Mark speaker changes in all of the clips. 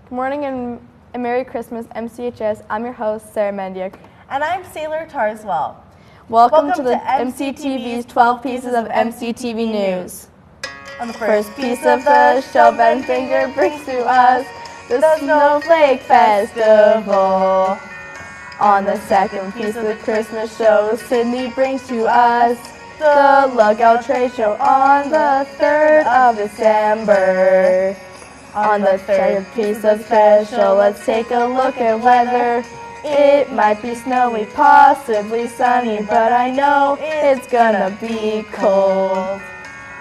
Speaker 1: Good morning and a Merry Christmas, MCHS. I'm your host, Sarah Mendiak.
Speaker 2: And I'm Sailor Tarswell.
Speaker 1: Welcome to the MCTV's 12 Pieces of MCTV News.
Speaker 2: On the
Speaker 1: First piece of the show, Ben Finger brings to us the Snowflake Festival. On the second piece of the Christmas show, Sydney brings to us the Lookout Trade Show on the 3rd of December. On the third piece of special, let's take a look at weather. It might be snowy, possibly sunny, but I know it's gonna be cold.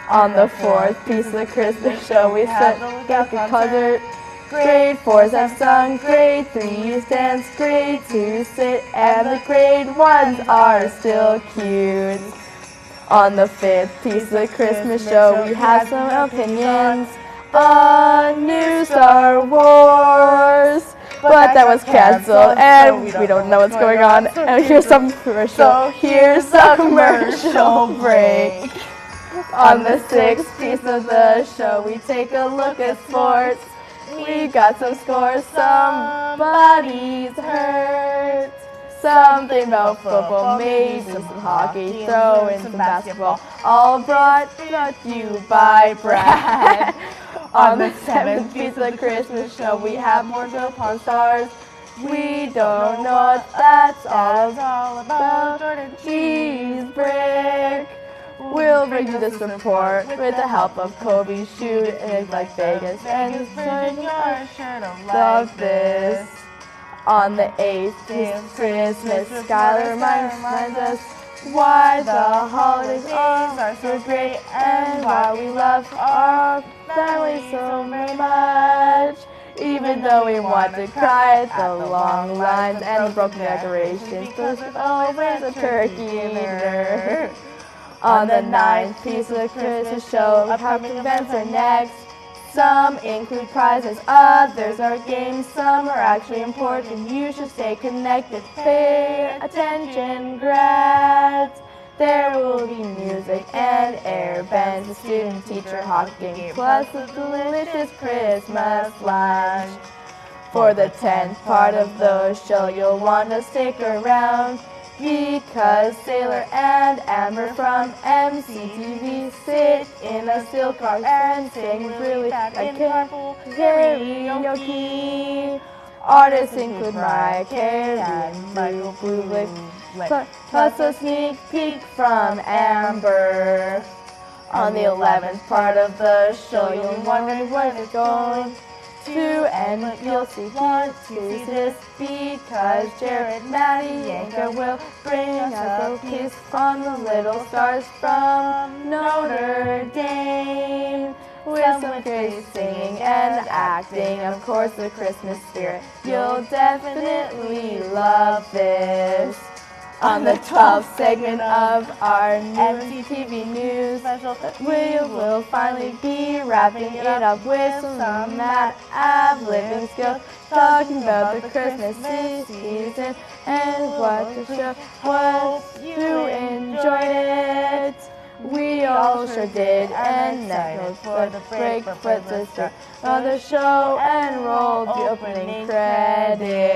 Speaker 1: On the fourth piece of the Christmas show, we set up a concert. Grade 4s have sung, grade 3s dance, grade 2s sit, and the grade 1s are still cute. On the fifth piece of the Christmas show, we have some opinions on new Star Wars, but that was canceled, and we don't know what's going on. And here's some commercial. Here's some commercial break. On the sixth piece of the show, we take a look at sports. We got some scores. Somebody's hurt. Something about football, maybe some hockey, throw in some basketball. All brought to you by Brad. On the seventh piece of the Christmas show, we have more Pawn Stars. We don't know what that's all about. Jordan Cheese Brick. We'll bring you this report with the help of Kobe Shoot and like Vegas. And love this. On the 8th day of Christmas, Skylar reminds us why the holidays are so great and why we love our family so very much. Even though we want to cry at the long lines and the broken decorations, there's always a turkey in there. On the 9th piece of the Christmas show, upcoming events are next. Some include prizes, others are games, some are actually important. You should stay connected, pay attention, grads. There will be music and air bands, a student-teacher hockey game, plus a delicious Christmas lunch. For the 10th part of the show, you'll want to stick around, because Sailor and Amber from MCTV sit in a steel car and sing really like karaoke. Artists include Mariah Carey and Michael Bublé, plus a sneak peek from Amber. On the 11th part of the show, you'll wonder what it's going to, and you'll see what is this, because Jared, Maddie, Yanka will bring us a piece on the little stars from Notre Dame. With some great singing and acting, of course the Christmas spirit, you'll definitely love this. On the 12th segment of our new MCTV News special, we will finally be wrapping it up with some mad ad-libbing skills, talking about the Christmas season and what the show. Hope you enjoyed it. We all sure did, and now for the break, let's start on the show and roll the opening credits.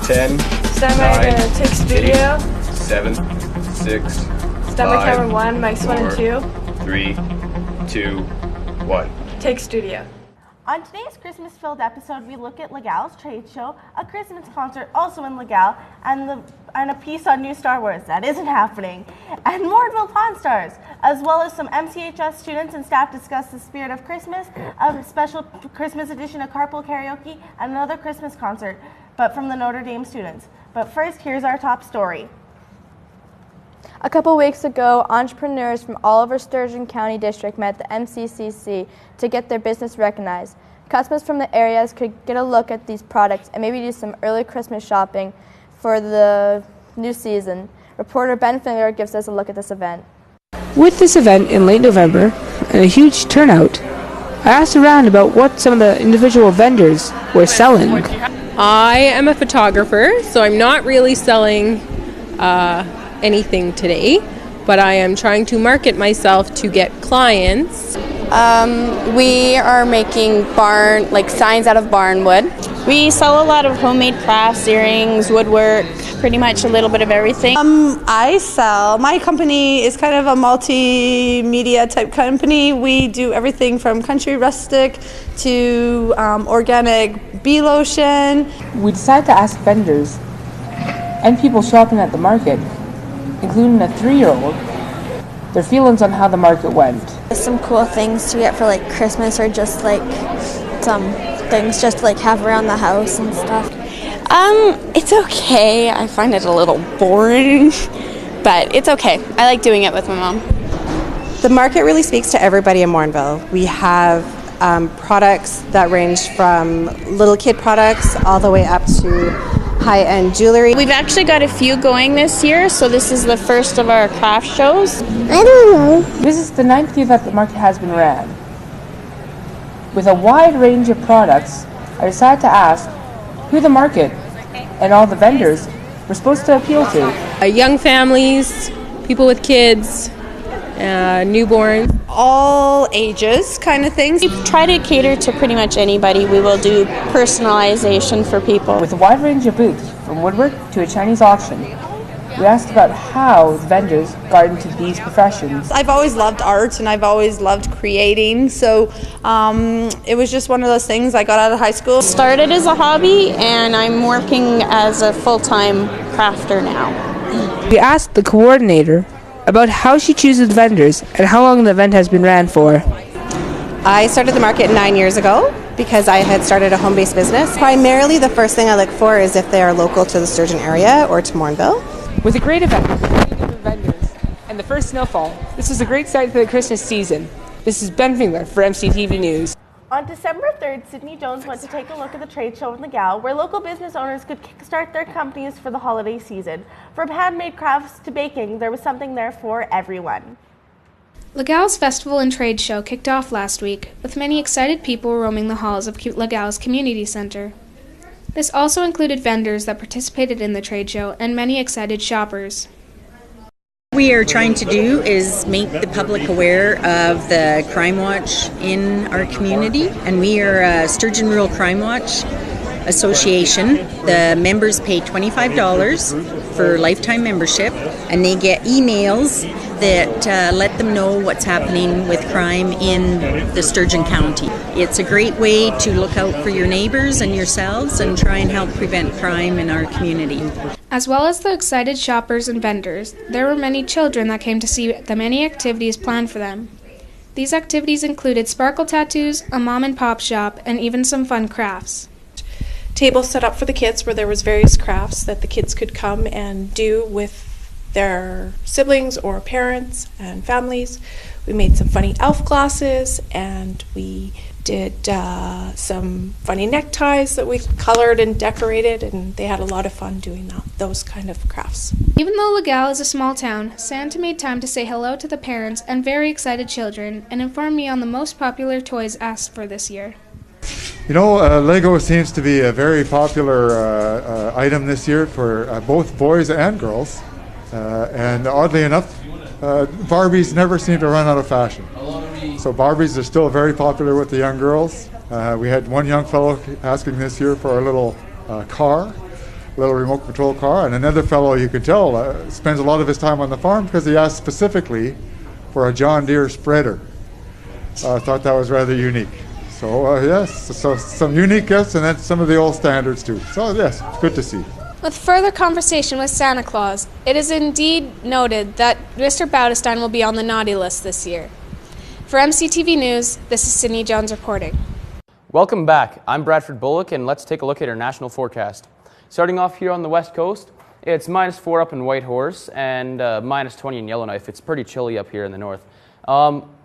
Speaker 3: 10,
Speaker 1: Stand by to take studio.
Speaker 3: 7, 6,
Speaker 1: Stand by camera 1, mics 1 and 2.
Speaker 3: 3, 2, 1.
Speaker 1: Take studio.
Speaker 2: On today's Christmas-filled episode, we look at Legal's trade show, a Christmas concert also in Legal, and a piece on new Star Wars that isn't happening, and Moorville Pawn Stars, as well as some MCHS students and staff discuss the spirit of Christmas, a special Christmas edition of Carpool Karaoke, and another Christmas concert, but from the Notre Dame students. But first, here's our top story.
Speaker 1: A couple weeks ago, entrepreneurs from all over Sturgeon County District met the MCCC to get their business recognized. Customers from the areas could get a look at these products and maybe do some early Christmas shopping for the new season. Reporter Ben Finger gives us a look at this event.
Speaker 4: With this event in late November and a huge turnout, I asked around about what some of the individual vendors were selling.
Speaker 5: I am a photographer, so I'm not really selling anything today, but I am trying to market myself to get clients.
Speaker 6: We are making signs out of barn wood. We sell a lot of homemade crafts, earrings, woodwork, pretty much a little bit of everything.
Speaker 7: My company is kind of a multimedia type company. We do everything from country rustic to organic bee lotion.
Speaker 4: We decided to ask vendors and people shopping at the market, including a 3-year-old, their feelings on how the market went.
Speaker 8: Some cool things to get for like Christmas, or just like some things just to like have around the house and stuff.
Speaker 6: It's okay. I find it a little boring, but it's okay. I like doing it with my mom.
Speaker 9: The market really speaks to everybody in Morinville. We have products that range from little kid products all the way up to high-end jewelry.
Speaker 6: We've actually got a few going this year, so this is the first of our craft shows.
Speaker 8: I don't know.
Speaker 4: This is the 9th year that the market has been ran. With a wide range of products, I decided to ask who the market and all the vendors were supposed to appeal to.
Speaker 5: Young families, people with kids, newborns.
Speaker 9: All ages kind of things.
Speaker 6: We try to cater to pretty much anybody. We will do personalization for people.
Speaker 4: With a wide range of booths, from woodwork to a Chinese auction, we asked about how the vendors got into these professions.
Speaker 7: I've always loved art and I've always loved creating, so it was just one of those things. I got out of high school.
Speaker 6: Started as a hobby, and I'm working as a full-time crafter now.
Speaker 4: We asked the coordinator about how she chooses vendors and how long the event has been ran for.
Speaker 9: I started the market 9 years ago because I had started a home-based business. Primarily the first thing I look for is if they are local to the Sturgeon area or to Morinville.
Speaker 4: With a great event, many different vendors, and the first snowfall, this is a great start to the Christmas season. This is Ben Fingler for MCTV News.
Speaker 2: On December 3rd, Sydney Jones went to take a look at the trade show in Legal, where local business owners could kickstart their companies for the holiday season. From handmade crafts to baking, there was something there for everyone.
Speaker 10: Legal's festival and trade show kicked off last week, with many excited people roaming the halls of Legal's community center. This also included vendors that participated in the trade show and many excited shoppers.
Speaker 11: What we are trying to do is make the public aware of the Crime Watch in our community, and we are a Sturgeon Rural Crime Watch Association. The members pay $25 for lifetime membership, and they get emails that let them know what's happening with crime in the Sturgeon County. It's a great way to look out for your neighbors and yourselves and try and help prevent crime in our community.
Speaker 10: As well as the excited shoppers and vendors, there were many children that came to see the many activities planned for them. These activities included sparkle tattoos, a mom and pop shop, and even some fun crafts.
Speaker 12: Tables set up for the kids where there was various crafts that the kids could come and do with their siblings or parents and families. We made some funny elf glasses, and we did some funny neckties that we colored and decorated, and they had a lot of fun doing those kind of crafts.
Speaker 10: Even though Legal is a small town, Santa made time to say hello to the parents and very excited children and informed me on the most popular toys asked for this year.
Speaker 13: You know, Lego seems to be a very popular item this year for both boys and girls. And oddly enough, Barbies never seem to run out of fashion. So Barbies are still very popular with the young girls. We had one young fellow asking this year for a little car, a little remote control car, and another fellow, you can tell, spends a lot of his time on the farm because he asked specifically for a John Deere spreader. I thought that was rather unique. So yes, so some unique gifts, and then some of the old standards too. So yes, it's good to see.
Speaker 10: With further conversation with Santa Claus, it is indeed noted that Mr. Bautestein will be on the naughty list this year. For MCTV News, this is Sydney Jones reporting.
Speaker 14: Welcome back. I'm Bradford Bullock, and let's take a look at our national forecast. Starting off here on the west coast, it's -4 up in Whitehorse and -20 in Yellowknife. It's pretty chilly up here in the north.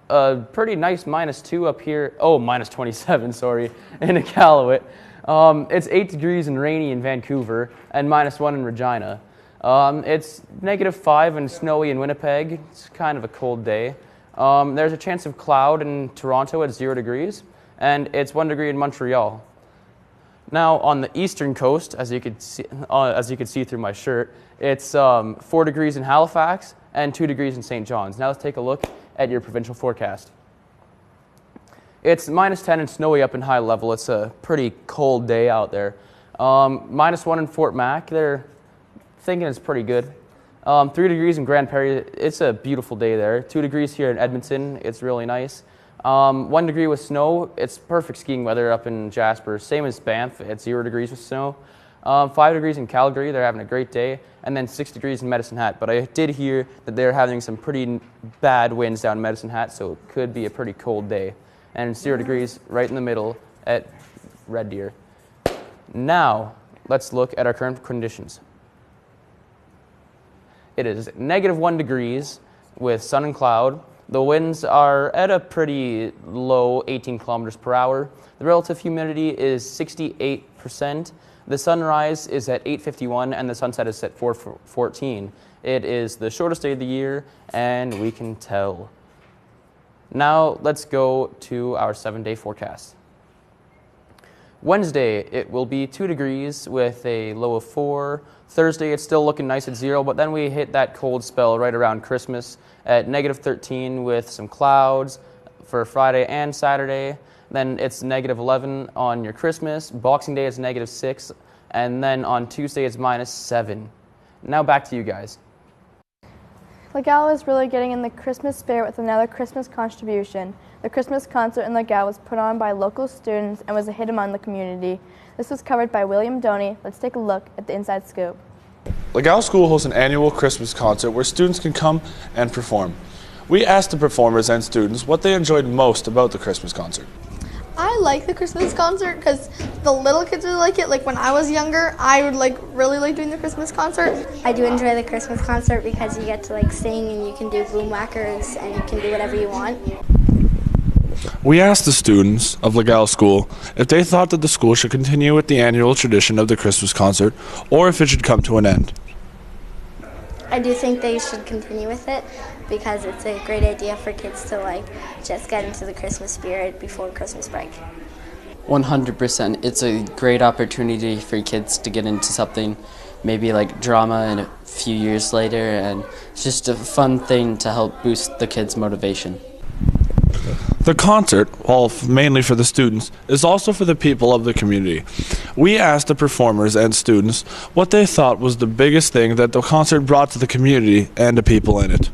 Speaker 14: A pretty nice -2 up here. Oh, -27, sorry, in Iqaluit. It's 8 degrees and rainy in Vancouver and -1 in Regina. It's -5 and snowy in Winnipeg. It's kind of a cold day. There's a chance of cloud in Toronto at 0 degrees, and it's 1 degree in Montreal. Now on the eastern coast, as you could see through my shirt, it's 4 degrees in Halifax and 2 degrees in St. John's. Now let's take a look at your provincial forecast. It's -10 and snowy up in High Level. It's a pretty cold day out there. -1 in Fort Mac. They're thinking it's pretty good. 3 degrees in Grand Prairie. It's a beautiful day there. 2 degrees here in Edmonton. It's really nice. 1 degree with snow. It's perfect skiing weather up in Jasper. Same as Banff. It's 0 degrees with snow. 5 degrees in Calgary. They're having a great day. And then 6 degrees in Medicine Hat. But I did hear that they're having some pretty bad winds down in Medicine Hat, so it could be a pretty cold day. And 0 degrees right in the middle at Red Deer. Now, let's look at our current conditions. It is -1 degrees with sun and cloud. The winds are at a pretty low 18 kilometers per hour. The relative humidity is 68%. The sunrise is at 8:51 and the sunset is at 4:14. It is the shortest day of the year, and we can tell. Now let's go to our 7-day forecast. Wednesday, it will be 2 degrees with a low of 4. Thursday, it's still looking nice at 0, but then we hit that cold spell right around Christmas at -13 with some clouds for Friday and Saturday. Then it's -11 on your Christmas. Boxing Day is -6, and then on Tuesday it's -7. Now back to you guys.
Speaker 1: Legal is really getting in the Christmas spirit with another Christmas contribution. The Christmas concert in Legal was put on by local students and was a hit among the community. This was covered by William Doney. Let's take a look at the inside scoop.
Speaker 15: Legal School hosts an annual Christmas concert where students can come and perform. We asked the performers and students what they enjoyed most about the Christmas concert.
Speaker 16: I like the Christmas concert because the little kids really like it. Like when I was younger, I would really like doing the Christmas concert.
Speaker 17: I do enjoy the Christmas concert because you get to sing and you can do boom whackers and you can do whatever you want.
Speaker 15: We asked the students of Legal School if they thought that the school should continue with the annual tradition of the Christmas concert or if it should come to an end.
Speaker 17: I do think they should continue with it because it's a great idea for kids to just get into the Christmas spirit before Christmas break.
Speaker 18: 100%. It's a great opportunity for kids to get into something maybe like drama in a few years later, and it's just a fun thing to help boost the kids' motivation.
Speaker 15: The concert, while mainly for the students, is also for the people of the community. We asked the performers and students what they thought was the biggest thing that the concert brought to the community and the people in it.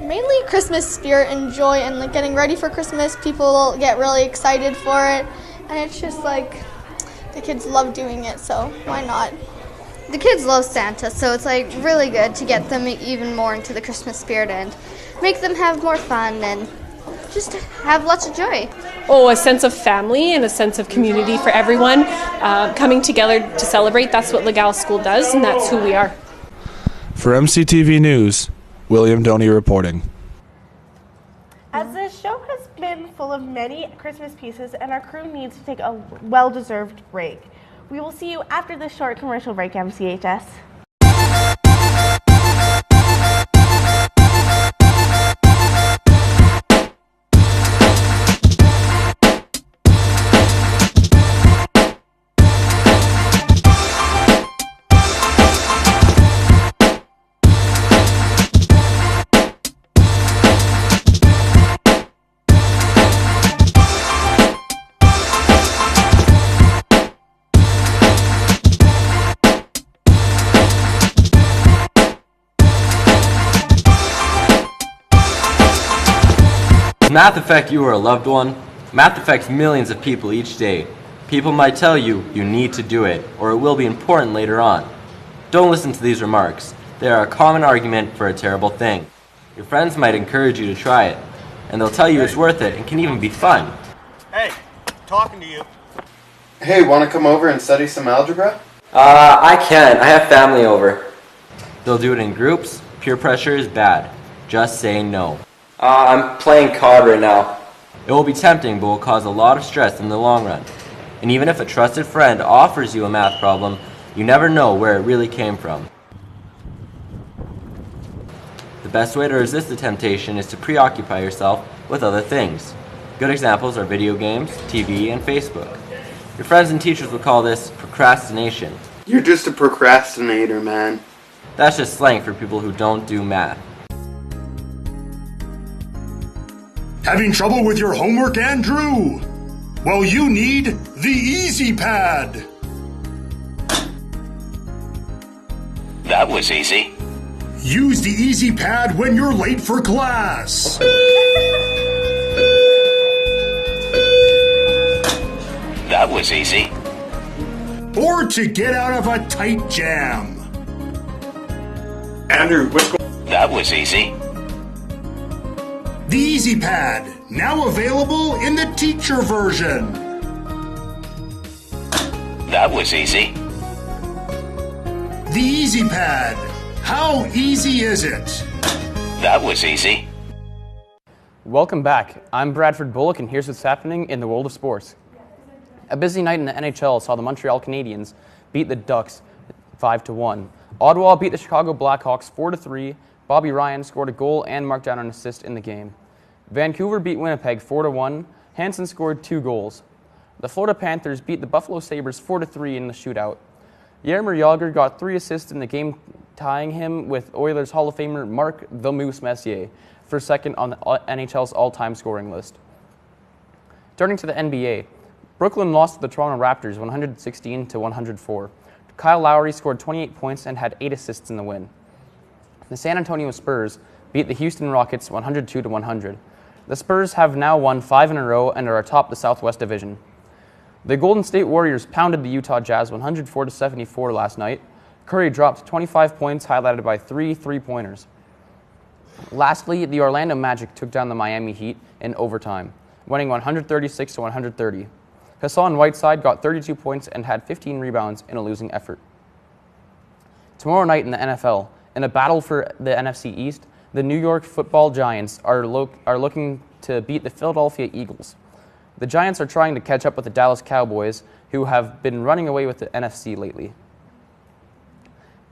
Speaker 16: Mainly Christmas spirit and joy and getting ready for Christmas. People get really excited for it, and it's just the kids love doing it, so why not?
Speaker 19: The kids love Santa, so it's really good to get them even more into the Christmas spirit and make them have more fun and just have lots of joy.
Speaker 20: Oh, a sense of family and a sense of community for everyone coming together to celebrate. That's what Legal School does, and that's who we are.
Speaker 15: For MCTV News, William Doney reporting.
Speaker 2: As this show has been full of many Christmas pieces and our crew needs to take a well-deserved break. We will see you after this short commercial break, MCHS.
Speaker 21: Does math affect you or a loved one? Math affects millions of people each day. People might tell you you need to do it, or it will be important later on. Don't listen to these remarks. They are a common argument for a terrible thing. Your friends might encourage you to try it, and they'll tell you it's worth it and can even be fun.
Speaker 22: Hey, talking to you.
Speaker 23: Hey, want to come over and study some algebra?
Speaker 21: I can't. I have family over. They'll do it in groups. Peer pressure is bad. Just say no. I'm playing COD right now. It will be tempting, but will cause a lot of stress in the long run. And even if a trusted friend offers you a math problem, you never know where it really came from. best way to resist the temptation is to preoccupy yourself with other things. Good examples are video games, TV, and Facebook. Your friends and teachers would call this procrastination.
Speaker 23: You're just a procrastinator, man.
Speaker 21: That's just slang for people who don't do math.
Speaker 3: Having trouble with your homework, Andrew? Well, you need the Easy Pad.
Speaker 5: That was easy.
Speaker 3: Use the Easy Pad when you're late for class.
Speaker 5: That was easy.
Speaker 3: Or to get out of a tight jam.
Speaker 23: Andrew, what's going?
Speaker 5: That was easy.
Speaker 3: The Easy Pad, now available in the teacher version.
Speaker 5: That was easy.
Speaker 3: The Easy Pad. How easy is it?
Speaker 5: That was easy.
Speaker 14: Welcome back. I'm Bradford Bullock, and here's what's happening in the world of sports. A busy night in the NHL saw the Montreal Canadiens beat the Ducks 5-1. Ottawa beat the Chicago Blackhawks 4-3. Bobby Ryan scored a goal and marked down an assist in the game. Vancouver beat Winnipeg 4-1. Hansen scored 2 goals. The Florida Panthers beat the Buffalo Sabres 4-3 in the shootout. Jaromir Jagr got 3 assists in the game, tying him with Oilers Hall of Famer Mark the Moose Messier for second on the NHL's all-time scoring list. Turning to the NBA, Brooklyn lost to the Toronto Raptors 116-104. Kyle Lowry scored 28 points and had 8 assists in the win. The San Antonio Spurs beat the Houston Rockets 102-100. The Spurs have now won 5 in a row and are atop the Southwest Division. The Golden State Warriors pounded the Utah Jazz 104-74 last night. Curry dropped 25 points, highlighted by 3 three-pointers. Lastly, the Orlando Magic took down the Miami Heat in overtime, winning 136-130. Hassan Whiteside got 32 points and had 15 rebounds in a losing effort. Tomorrow night in the NFL, in a battle for the NFC East, the New York Football Giants are looking to beat the Philadelphia Eagles. The Giants are trying to catch up with the Dallas Cowboys, who have been running away with the NFC lately.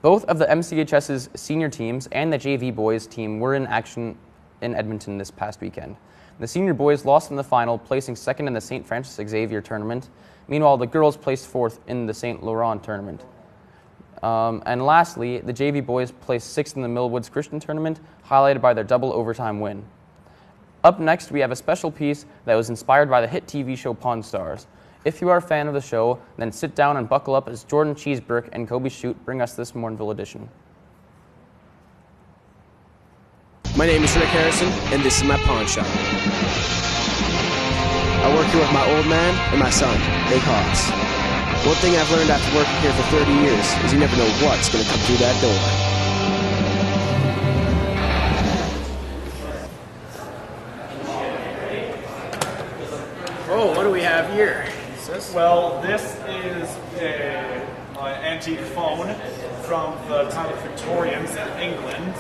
Speaker 14: Both of the MCHS's senior teams and the JV boys team were in action in Edmonton this past weekend. The senior boys lost in the final, placing second in the St. Francis Xavier tournament. Meanwhile, the girls placed fourth in the St. Laurent tournament. And lastly, the JV boys placed sixth in the Millwoods Christian tournament, highlighted by their double overtime win. Up next, we have a special piece that was inspired by the hit TV show Pawn Stars. If you are a fan of the show, then sit down and buckle up as Jordan Cheeseburg and Kobe Shute bring us this Mornville edition.
Speaker 8: My name is Rick Harrison, and this is my pawn shop. I work here with my old man and my son, Big Hoss. One thing I've learned after working here for 30 years is you never know what's going to come through that door.
Speaker 24: Oh, what do we have here?
Speaker 25: Well, this is my antique phone from the time of Victorians in England,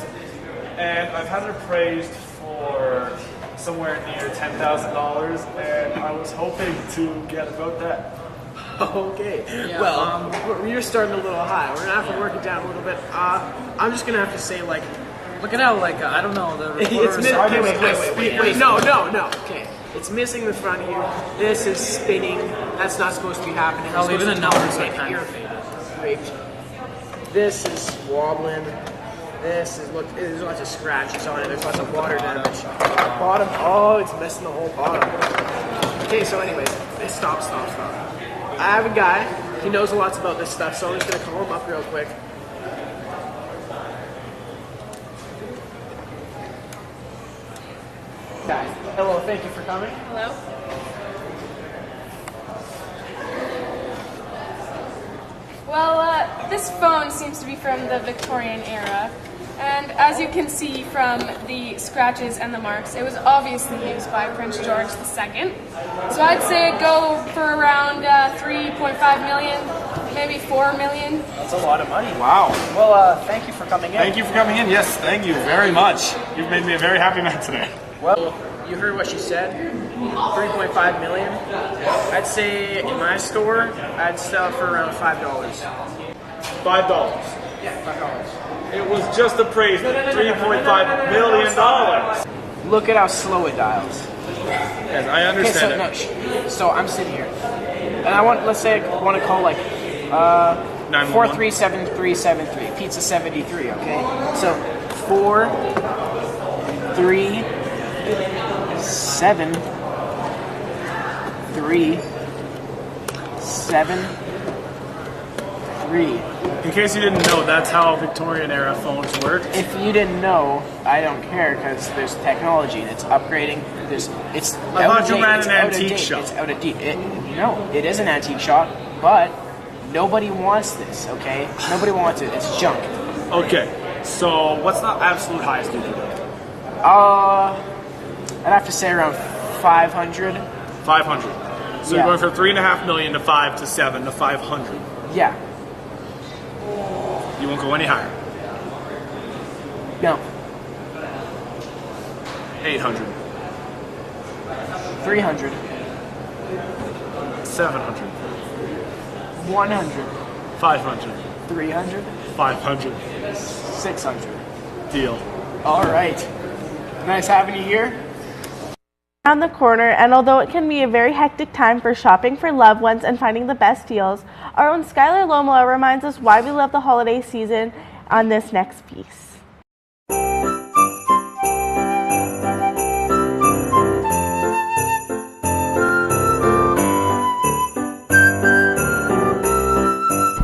Speaker 25: and I've had it appraised for somewhere near $10,000, and I was hoping to get about that.
Speaker 24: Okay. Yeah, well, you're starting a little high. We're gonna have to work it down a little bit. I'm just gonna have to say, look at how, I don't know, the recorder's... Wait. No. Okay. It's missing the front here. This is spinning. That's not supposed to be happening.
Speaker 8: I'll leave it in numbers like kind of
Speaker 24: fade. This is wobbling. This is, look, there's lots of scratches on it. There's lots of water damage. Bottom, it's missing the whole bottom. Okay, so anyways, stop. I have a guy. He knows a lot about this stuff, so I'm just going to call him up real quick. Guys, hello, thank you for coming.
Speaker 6: Hello. Well, this phone seems to be from the Victorian era, and as you can see from the scratches and the marks, it was obviously used by Prince George II. So I'd say go for around 3.5 million, maybe 4 million.
Speaker 24: That's a lot of money.
Speaker 25: Wow.
Speaker 24: Well, thank you for coming in.
Speaker 25: Thank you for coming in. Yes, thank you very much. You've made me a very happy man today.
Speaker 24: Well, you heard what she said, 3.5 million. I'd say in my store, I'd sell for around $5.
Speaker 25: $5. It was just appraised at $3.5 million.
Speaker 24: Look at how slow it dials.
Speaker 25: Yes, I understand
Speaker 24: Okay, so I'm sitting here, and I want, let's say I want to call like 437373, pizza 73. Okay, so 4 3 7 3 7 3.
Speaker 25: In case you didn't know, that's how Victorian era phones work.
Speaker 24: If you didn't know, I don't care because there's technology and it's upgrading. It's
Speaker 25: I thought you ran an antique shop.
Speaker 24: It's out of date. No, it is an antique shop, but nobody wants this. Okay, nobody wants it. It's junk.
Speaker 25: Okay, so what's the absolute highest you can go?
Speaker 24: I'd have to say around 500.
Speaker 25: 500. So
Speaker 24: Yeah.
Speaker 25: you're going from 3.5 million to 5 to 7 to 500.
Speaker 24: Yeah.
Speaker 25: You won't go any higher.
Speaker 24: No.
Speaker 25: 800.
Speaker 24: 300.
Speaker 25: 700.
Speaker 24: 100.
Speaker 25: 500.
Speaker 24: 300.
Speaker 25: 500.
Speaker 24: 600.
Speaker 25: Deal.
Speaker 24: All right. Nice having you here.
Speaker 2: Around the corner, and although it can be a very hectic time for shopping for loved ones and finding the best deals, our own Skylar Lomola reminds us why we love the holiday season on this next piece.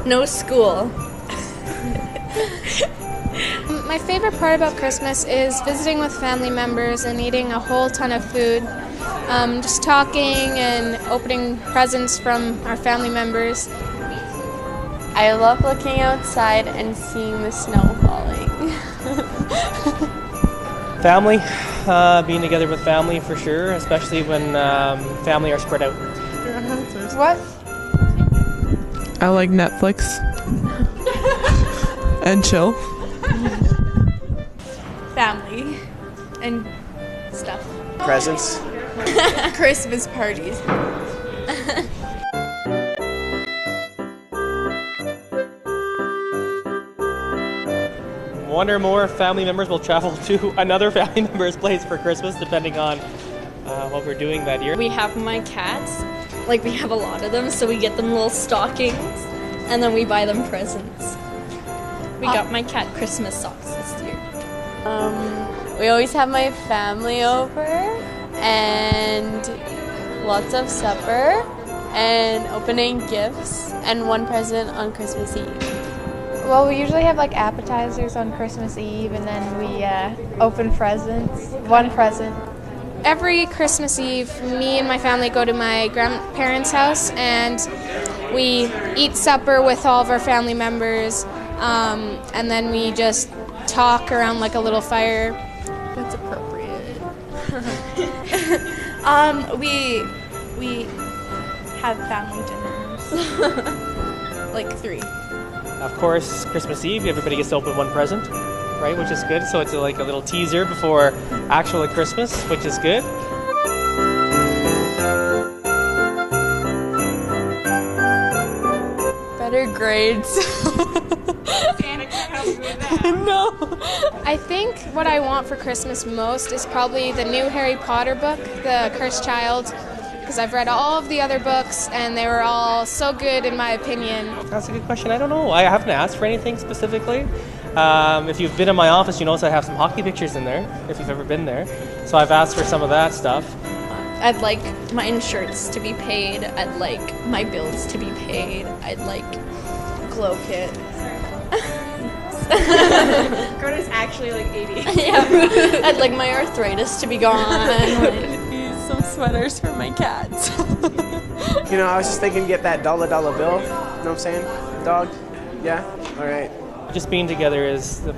Speaker 4: No school.
Speaker 10: My favorite part about Christmas is visiting with family members and eating a whole ton of food. Just talking and opening presents from our family members.
Speaker 7: I love looking outside and seeing the snow falling.
Speaker 9: Family, being together with family for sure, especially when family are spread out.
Speaker 7: What?
Speaker 11: I like Netflix and chill.
Speaker 4: Family and stuff.
Speaker 24: Presents.
Speaker 4: Christmas parties.
Speaker 9: One or more family members will travel to another family member's place for Christmas, depending on what we're doing that year.
Speaker 4: We have my cats. Like, we have a lot of them, so we get them little stockings, and then we buy them presents. We got my cat Christmas socks this year.
Speaker 7: We always have my family over and lots of supper and opening gifts and one present on Christmas Eve.
Speaker 12: Well, we usually have like appetizers on Christmas Eve, and then we open presents. One present.
Speaker 10: Every Christmas Eve, me and my family go to my grandparents' house and we eat supper with all of our family members, and then we just talk around like a little fire.
Speaker 4: That's appropriate. We have family dinners. Like 3.
Speaker 9: Of course, Christmas Eve, everybody gets to open one present, right, which is good. So it's like a little teaser before actual Christmas, which is good.
Speaker 7: Better grades.
Speaker 4: Santa can't help you with that.
Speaker 10: No. I think what I want for Christmas most is probably the new Harry Potter book, The Cursed Child, because I've read all of the other books and they were all so good in my opinion.
Speaker 9: That's a good question. I don't know. I haven't asked for anything specifically. If you've been in my office, you notice I have some hockey pictures in there, if you've ever been there. So I've asked for some of that stuff.
Speaker 4: I'd like my insurance to be paid. I'd like my bills to be paid. I'd like glow kit. Greta's actually like 80.
Speaker 7: Yeah. I'd like my arthritis to be gone. Some sweaters for my cats.
Speaker 24: You know, I was just thinking get that $1 bill. You know what I'm saying? Dog? Yeah? All right.
Speaker 9: Just being together is the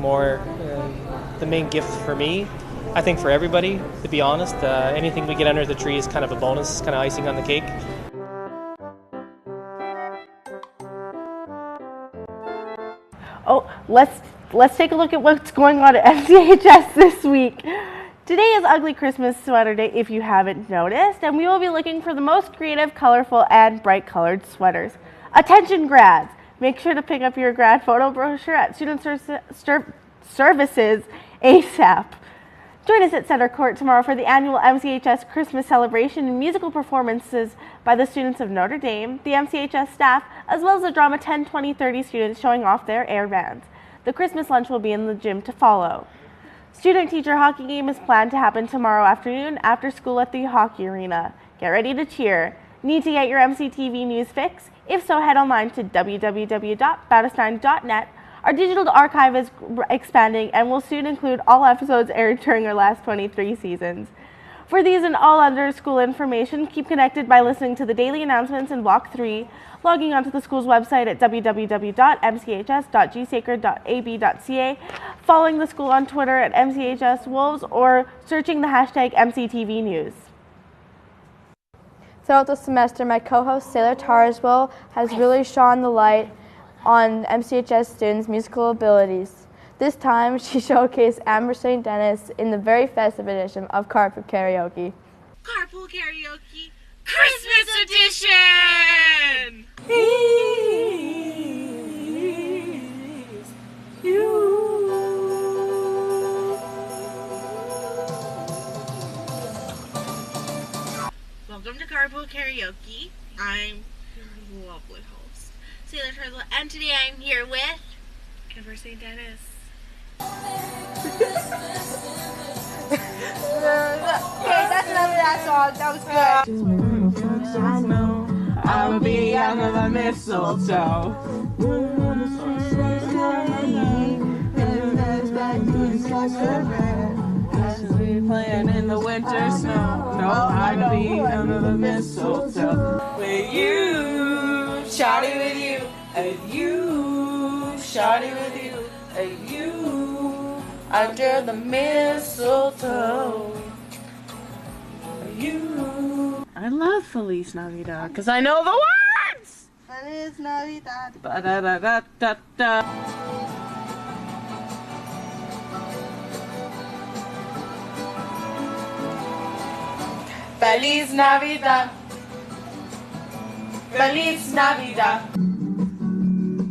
Speaker 9: main gift for me. I think for everybody, to be honest. Anything we get under the tree is kind of a bonus, kind of icing on the cake.
Speaker 2: Oh, let's take a look at what's going on at MCHS this week. Today is Ugly Christmas Sweater Day, if you haven't noticed, and we will be looking for the most creative, colorful, and bright colored sweaters. Attention grads, Make sure to pick up your grad photo brochure at Student Services ASAP. Join us at Center Court tomorrow for the annual MCHS Christmas celebration and musical performances by the students of Notre Dame, the MCHS staff, as well as the Drama 10, 20, 30 students showing off their air bands. The Christmas lunch will be in the gym to follow. Student-teacher hockey game is planned to happen tomorrow afternoon after school at the hockey arena. Get ready to cheer. Need to get your MCTV news fix? If so, head online to www.battlestein.net. Our digital archive is expanding and will soon include all episodes aired during our last 23 seasons. For these and all other school information, keep connected by listening to the daily announcements in Block 3, logging onto the school's website at www.mchs.gsacred.ab.ca, following the school on Twitter at MCHS Wolves, or searching the hashtag MCTV News.
Speaker 12: Throughout the semester, my co-host Sailor Tarswell has really shone the light on MCHS students' musical abilities. This time, she showcased Amber St. Dennis in the very festive edition of Carpool Karaoke.
Speaker 1: Carpool Karaoke Christmas Edition! Welcome to Carpool Karaoke. I'm your lovely host, Sailor Turtle, and today I'm here with Amber St. Dennis.
Speaker 2: Okay, that's enough of that song. That was good.
Speaker 11: I will be under the mistletoe. Playing in the winter snow. No, I'll be under the mistletoe. With you, shawty with you, and you, shawty with you, and you, under the mistletoe. You. I love Feliz Navidad because I know the words.
Speaker 2: Feliz Navidad.
Speaker 11: Ba-da-da-da-da-da. Feliz Navidad. Feliz Navidad.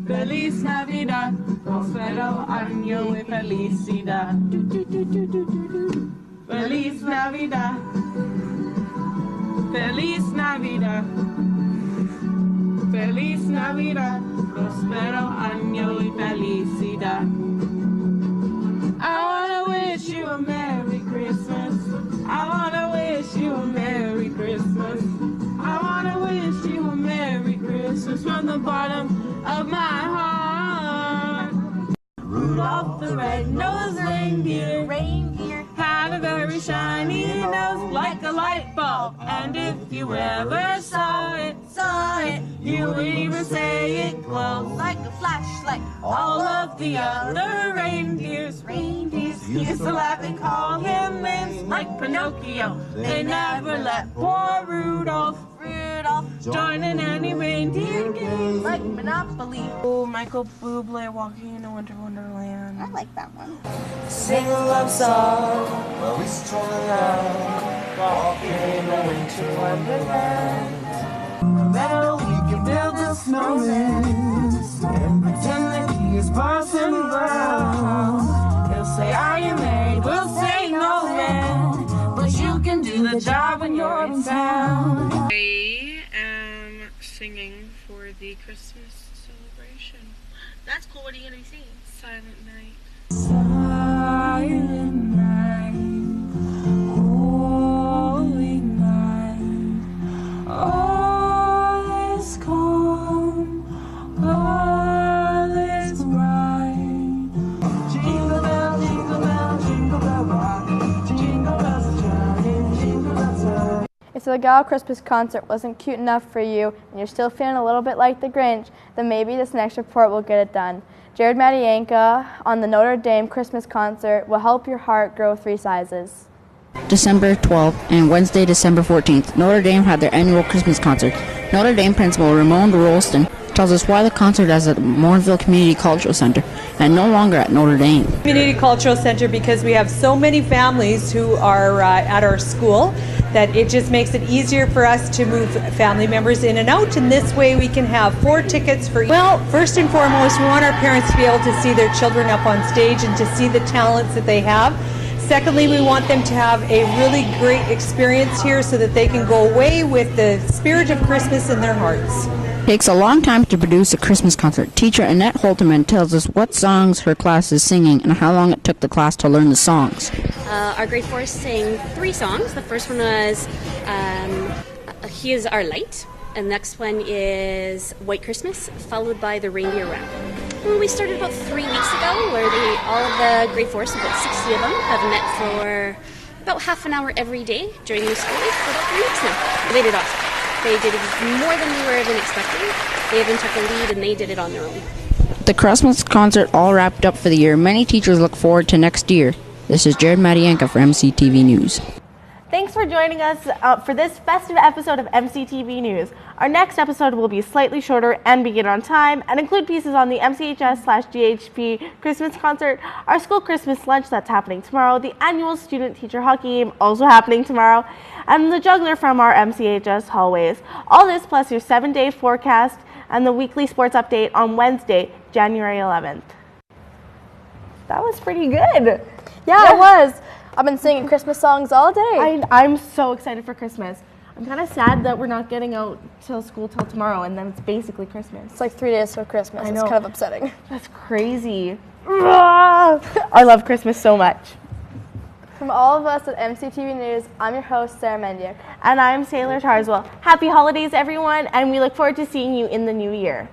Speaker 11: Feliz Navidad. Prospero año y felicidad. Feliz Navidad. Feliz Navidad. Feliz Navidad. Prospero año y felicidad. I wanna wish you a Merry Christmas. I wanna wish you a Merry Christmas. I wanna wish you a Merry Christmas from the bottom of my heart. Rudolph the red-nosed reindeer had a very shiny nose like a light bulb. And if you ever saw it, you would even say it glows like a flashlight. All of the other reindeers used to laugh and call him names like Pinocchio. They never let poor Rudolph join in any reindeer games like Monopoly. Oh, Michael Bublé walking in a winter wonderland.
Speaker 2: I like that one.
Speaker 11: Sing a love song while we stroll along, walking in a winter wonderland. Remember, we can build a snowman and pretend that he is Parson Brown. He'll say, "Are you married?" We'll say, "No, man," but you can do the job when you're in town.
Speaker 1: I am singing for the Christmas celebration. That's cool. What are you going to be singing? Silent Night.
Speaker 11: Silent night, holy night, all is calm, all is bright. Jingle bell, jingle bell rock, jingle bells are chiming, jingle bells are.
Speaker 12: If the Legal Christmas concert wasn't cute enough for you and you're still feeling a little bit like the Grinch, then maybe this next report will get it done. Jared Matienka on the Notre Dame Christmas concert will help your heart grow 3 sizes.
Speaker 13: December 12th and Wednesday, December 14th, Notre Dame had their annual Christmas concert. Notre Dame principal Ramon Rolston tells us why the concert is at the Mornville Community Cultural Center and no longer at Notre Dame.
Speaker 16: Community Cultural Center because we have so many families who are at our school that it just makes it easier for us to move family members in and out, and this way we can have 4 tickets for each. Well, first and foremost, we want our parents to be able to see their children up on stage and to see the talents that they have. Secondly, we want them to have a really great experience here so that they can go away with the spirit of Christmas in their hearts.
Speaker 13: It takes a long time to produce a Christmas concert. Teacher Annette Holterman tells us what songs her class is singing and how long it took the class to learn the songs.
Speaker 17: Our grade 4 sang 3 songs. The first one was He Is Our Light, and the next one is White Christmas, followed by the Reindeer Rap. And we started about 3 weeks ago, where all of the grade 4s, about 60 of them, have met for about half an hour every day during the school week for about 3 weeks now. They did awesome. They did more than we were even expecting. They even took a lead and they did it on their own.
Speaker 13: The Christmas concert all wrapped up for the year. Many teachers look forward to next year. This is Jared Madianka for MCTV News.
Speaker 2: Thanks for joining us for this festive episode of MCTV News. Our next episode will be slightly shorter and begin on time and include pieces on the MCHS/GHP Christmas concert, our school Christmas lunch that's happening tomorrow, the annual student-teacher hockey game also happening tomorrow, and the juggler from our MCHS hallways. All this plus your 7-day forecast and the weekly sports update on Wednesday, January 11th. That was pretty good.
Speaker 12: Yeah, it was. I've been singing Christmas songs all day.
Speaker 2: I'm so excited for Christmas. I'm kind of sad that we're not getting out till school till tomorrow, and then it's basically Christmas.
Speaker 12: It's like 3 days till Christmas.
Speaker 2: I know.
Speaker 12: It's kind of upsetting.
Speaker 2: That's crazy. I love Christmas so much.
Speaker 12: From all of us at MCTV News, I'm your host, Sarah Mendiak.
Speaker 2: And I'm Sailor Tarswell. Happy holidays, everyone, and we look forward to seeing you in the new year.